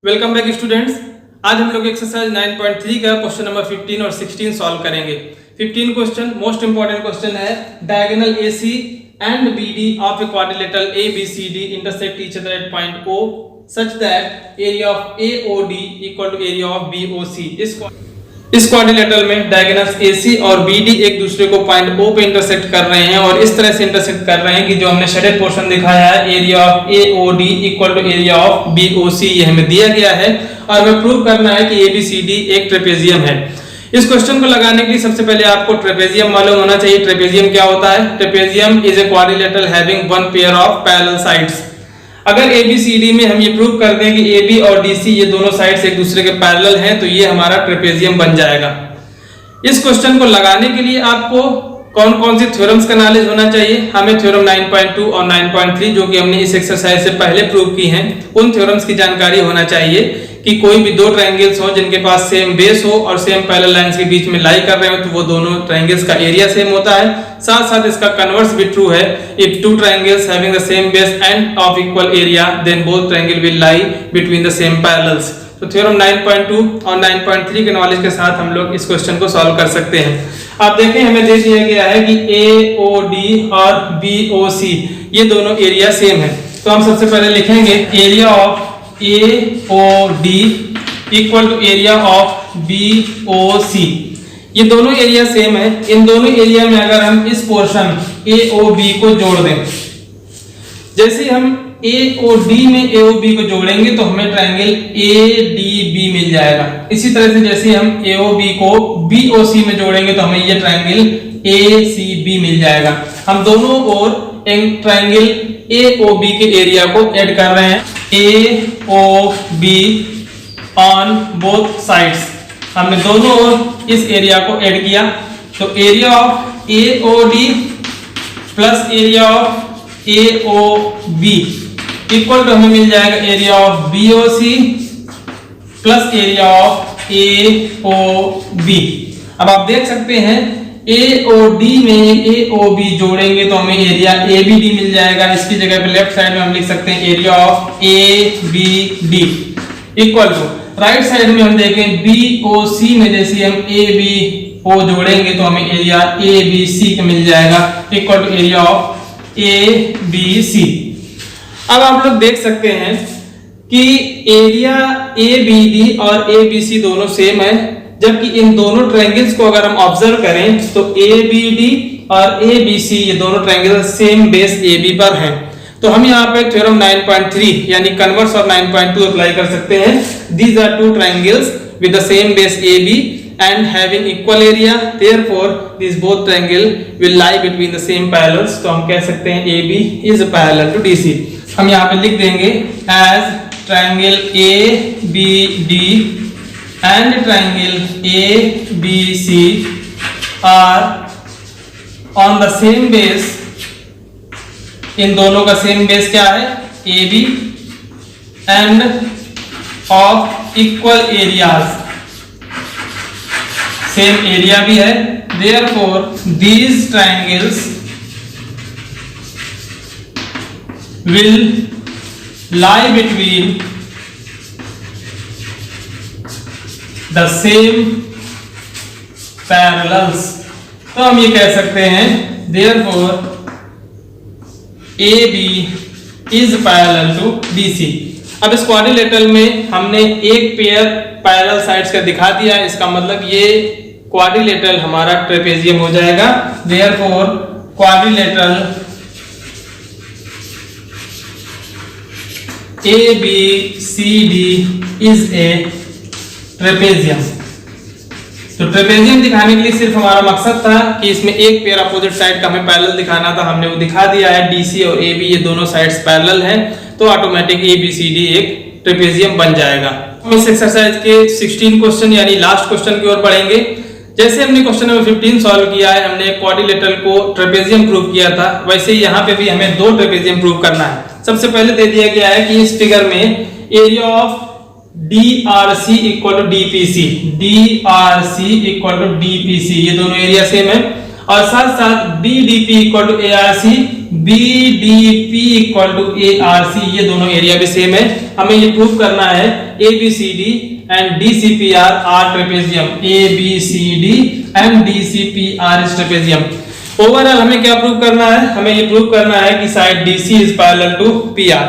Welcome back students. आज हम लोग एक्सरसाइज 9.3 का क्वेश्चन नंबर 15 और 16 सॉल्व करेंगे। 15 क्वेश्चन मोस्ट इंपोर्टेंट क्वेश्चन है। Diagonal AC and BD of a quadrilateral ABCD intersect each other at point O such that area of AOD equal to area of BOC। इस quadrilateral में diagonals AC और BD एक दूसरे को point O पे intersect कर रहे हैं और इस तरह से इंटरसेक्ट कर रहे हैं कि जो हमने शेडेड पोर्शन दिखाया है area of AOD equal to area of BOC ये हमें दिया गया है और हमें प्रूव करना है कि ABCD एक ट्रेपेजियम है। इस क्वेश्चन को लगाने के लिए सबसे पहले आपको ट्रेपेजियम मालूम होना चाहिए। ट्रेपेजियम क्या होता है? Trapezium is a quadrilateral having one pair of parallel sides. अगर ABCD में हम ये प्रूव कर दें कि AB और DC ये दोनों साइड्स एक दूसरे के पैरेलल हैं तो ये हमारा ट्रेपेजियम बन जाएगा। इस क्वेश्चन को लगाने के लिए आपको कौन कौन सी थ्योरम्स का नॉलेज होना चाहिए? हमें थ्योरम 9.2 और 9.3 जो कि हमने इस एक्सरसाइज से पहले प्रूव की हैं उन थ्योरम्स की जानकारी होना चाहिए कि कोई भी दो ट्रायंगल्स हो जिनके पास सेम बेस हो और सेम पैरेलल लाइंस के बीच में लाई कर रहे हो तो वो दोनों ट्रायंगल्स का एरिया सेम होता है। साथ साथ इसका कन्वर्स भी ट्रू है। If two triangles having the same base and of equal area then both triangle will lie between the same parallels. तो थ्योरम 9.2 और 9.3 के नॉलेज के साथ हम लोग इस क्वेश्चन को सॉल्व कर सकते हैं। आप देखें हमें दे दिया गया है कि AOD और BOC ये दोनों एरिया सेम है। तो हम सबसे पहले लिखेंगे area of AOD equal to area of BOC। ये दोनों एरिया सेम है। इन दोनों एरिया में अगर हम इस पोर्शन AOB को जोड़ दें, जैसे हम AOD में AOB को जोड़ेंगे तो हमें ट्रायंगल ADB मिल जाएगा। इसी तरह से जैसे हम AOB को BOC में जोड़ेंगे तो हमें ये ट्रायंगल ACB मिल जाएगा। हम दोनों ओर एक ट्रायंगल AOB के एरिया को ऐड कर रहे हैं। AOB ऑन बोथ साइड्स, हमने दोनों ओर इस एरिया को ऐड किया तो area of AOD plus area of AOB equal to हमें मिल जाएगा area of BOC plus area of AOB। अब आप देख सकते हैं AOD में AOB जोड़ेंगे तो हमें एरिया ABD मिल जाएगा। इसकी जगह पे लेफ्ट साइड में हम लिख सकते हैं area of ABD equal to right side में हम देखें BOC में जैसे हम ABO जोड़ेंगे तो हमें एरिया ABC मिल जाएगा equal to area of ABC। अब आप लोग देख सकते हैं कि एरिया ABD और ABC दोनों सेम है, जबकि इन दोनों ट्रायंगल्स को अगर हम ऑब्जर्व करें तो ABD और ABC ये दोनों ट्रायंगल सेम बेस AB पर हैं। तो हम यहाँ पे थ्योरम 9.3 यानी कन्वर्स और 9.2 अप्लाई कर सकते हैं। These are two triangles with the same base AB and having equal area, therefore these both triangle will lie between the same parallels। तो हम कह सकते हैं AB is parallel to DC। हम यहाँ पे लिख देंगे as triangle ABD and triangle ABC are on the same base। इन दोनों का सेम बेस क्या है? AB and of equal areas, same area भी है। therefore these triangles will lie between the same parallels। तो हम ये कह सकते हैं therefore AB is parallel to DC। अब इस क्वाड्रिलेटरल में हमने एक पेयर पैरेलल साइड्स का दिखा दिया है, इसका मतलब ये क्वाड्रिलेटरल हमारा ट्रेपेजियम हो जाएगा। therefore quadrilateral ABCD is a trapezium. तो ट्रेपेजियम दिखाने के लिए सिर्फ हमारा मकसद था कि इसमें एक पेयर अपोजिट साइड का हमें पैरेलल दिखाना था, हमने वो दिखा दिया है। DC और AB ये दोनों साइड्स पैरेलल हैं तो ऑटोमेटिक ABCD एक ट्रेपेजियम बन जाएगा। हम इस एक्सरसाइज के 16 क्वेश्चन यानी लास्ट क्वेश्चन की ओर बढ़ेंगे। जैसे हमने क्वेश्चन नंबर 15 सॉल्व किया है, हमने क्वाड्रिलेटरल को ट्रेपेजियम प्रूव किया था, वैसे ही यहाँ पे भी हमें दो ट्रेपेजियम प्रूव करना है। सबसे पहले दे दिया गया है कि इस फिगर में area of DRC equal to DPC, DRC equal to DPC ये दोनों एरिया सेम है और साथ साथ BDP equal to ARC, BDP equal to ARC ये दोनों एरिया भी सेम है। हमें ये प्रूव करना है ABCD and DCPR are trapezium. ABCD and DCPR is trapezium. Overall हमें क्या प्रूव करना है? हमें ये प्रूव करना है कि side DC is parallel to PR.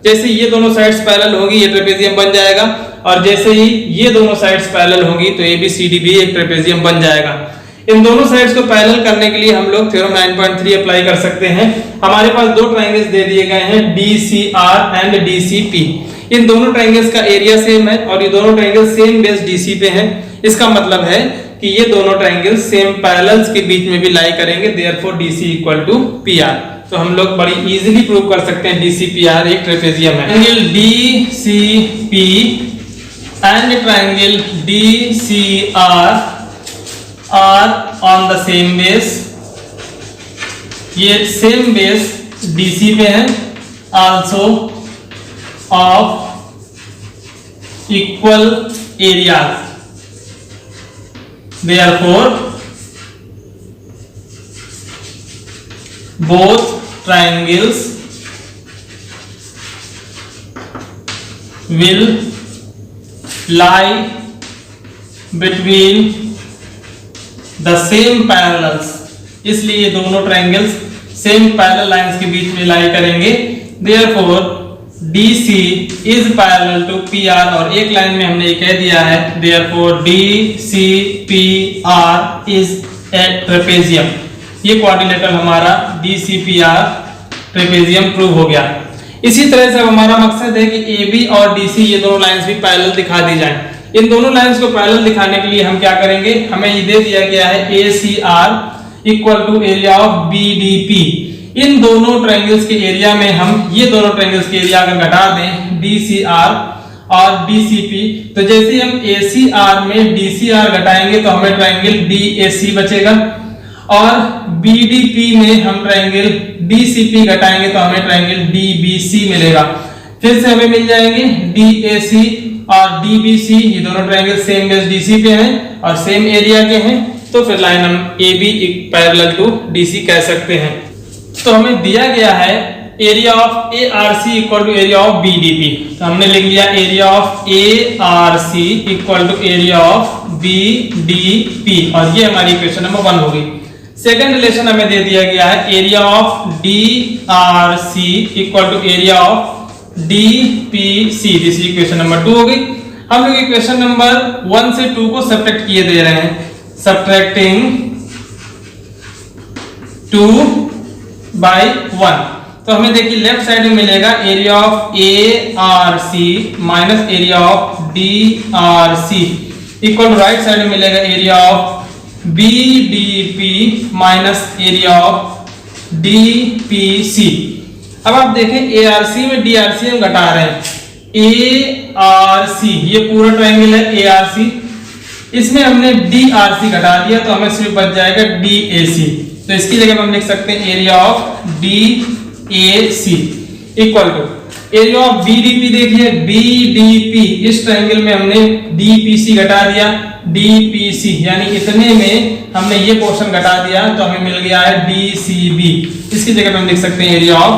जैसे ये दोनों साइड्स पैरेलल होगी ये ट्रेपेजियम बन जाएगा, और जैसे ही ये दोनों साइड्स पैरेलल होगी तो ABCD भी एक ट्रेपेजियम बन जाएगा। इन दोनों साइड्स को पैरेलल करने के लिए हम लोग थ्योरम 9.3 अप्लाई कर सकते हैं। हमारे पास दो ट्रायंगल्स दे दिए गए हैं DCR एंड DCP। इन दोनों ट्रायंगल्स का एरिया सेम है और ये दोनों ट्रायंगल्स सेम बेस DC पे हैं। इसका मतलब है कि ये दोनों ट्रायंगल्स सेम पैरेलल्स के बीच में भी लाई करेंगे, therefore DC equal to PR। तो हम लोग बड़ी इजीली प्रूव कर सकते हैं DCPR एक ट्रेपेजियम है। Triangle DCP and triangle DCR are on the same base. ये सेम बेस DC पे है, also of equal areas, therefore both triangles will lie between the same parallels। इसलिए ये दोनों ट्रायंगल्स सेम पैरेलल लाइंस के बीच में लाई करेंगे, therefore DC is parallel to PR। और एक लाइन में हमने ये कह दिया है, therefore DCPR is a trapezium। ये क्वाड्रिलेटरल हमारा DCPR ट्रेपेजियम प्रूव हो गया। इसी तरह से हमारा मकसद है कि AB और DC ये दोनों लाइंस भी पैरेलल दिखा दी जाएं। इन दोनों लाइंस को पैरेलल दिखाने के लिए हम क्या करेंगे, हमें ये दे दिया गया है ACR equal to area of BDP। इन दोनों ट्रायंगल्स के एरिया में हम ये दोनों ट्रायंगल्स के एरिया अगर घटा दें DCR और DCP, तो जैसे हम ACR में DCR घटाएंगे तो हमें ट्रायंगल DAC बचेगा, और BDP में हम ट्रायंगल DCP घटाएंगे तो हमें ट्रायंगल DBC मिलेगा। फिर से हमें मिल जाएंगे DAC और DBC, ये दोनों ट्रायंगल सेम बेस DC पे हैं और सेम एरिया के हैं, तो फिर लाइन हम AB पैरेलल टू DC कह सकते हैं। तो हमें दिया गया है area of ARC equal to area of BDP, तो हमने लिख लिया area of ARC equal to area of BDP, और ये हमारी इक्वेशन नंबर 1 होगी। सेकंड रिलेशन हमें दे दिया गया है area of DRC equal to area of DPC, this equation number 2 हो गई। हम लोग इक्वेशन नंबर 1 से 2 को सब्ट्रैक्ट किए दे रहे हैं, सब्ट्रैक्टिंग 2 by 1। तो हमें देखिए लेफ्ट साइड में मिलेगा area of ARC minus area of DRC equal to right side में मिलेगा area of BDP minus area of DPC। अब आप देखें ARC में DRC हम घटा रहे हैं, ARC ये पूरा ट्रायंगल है ARC, इसमें हमने DRC घटा दिया तो हमें सिर्फ बच जाएगा DAC। तो इसकी जगह हम लिख सकते हैं area of DAC equal to area of BDP। देखिए BDP इस ट्रायंगल में हमने DPC घटा दिया, DPC यानी इतने में हमने ये पोर्शन घटा दिया तो हमें मिल गया है DCB। इसकी जगह पे हम लिख सकते हैं एरिया ऑफ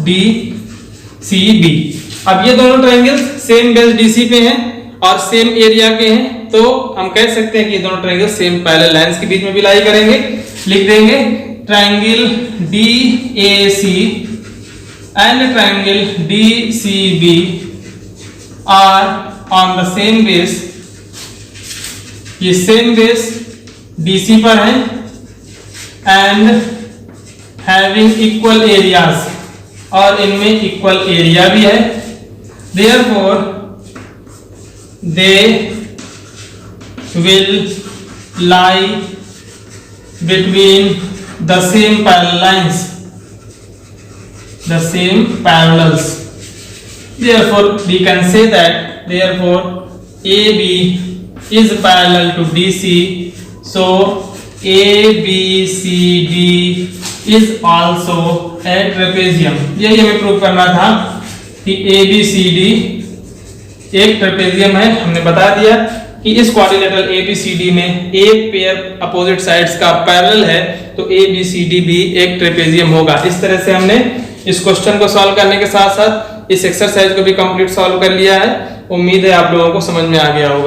DCB। अब ये दोनों ट्रायंगल्स सेम बेस DC पे हैं और सेम एरिया के हैं, तो हम कह सकते हैं कि ये दोनों ट्रायंगल्स सेम पैरेलल लाइंस के बीच में भी लाई करेंगे। लिख देंगे triangle DAC and triangle DCB are on the same base. ये सेम बेस DC पर है एंड हैविंग इक्वल एरियाज, और इनमें इक्वल एरिया भी है, therefore they will lie between the same parallel lines, the same parallels, therefore we can say that therefore AB is parallel to DC, so ABCD is also a trapezium। यही हमें prove करना था कि ABCD एक trapezium है। हमने बता दिया कि इस क्वाड्रिलेटरल ABCD में एक पेयर अपोजिट साइड्स का पैरेलल है तो ABCD भी एक ट्रेपेजियम होगा। इस तरह से हमने इस क्वेश्चन को सॉल्व करने के साथ साथ इस एक्सरसाइज को भी कंप्लीट सॉल्व कर लिया है। उम्मीद है आप लोगों को समझ में आ गया होगा।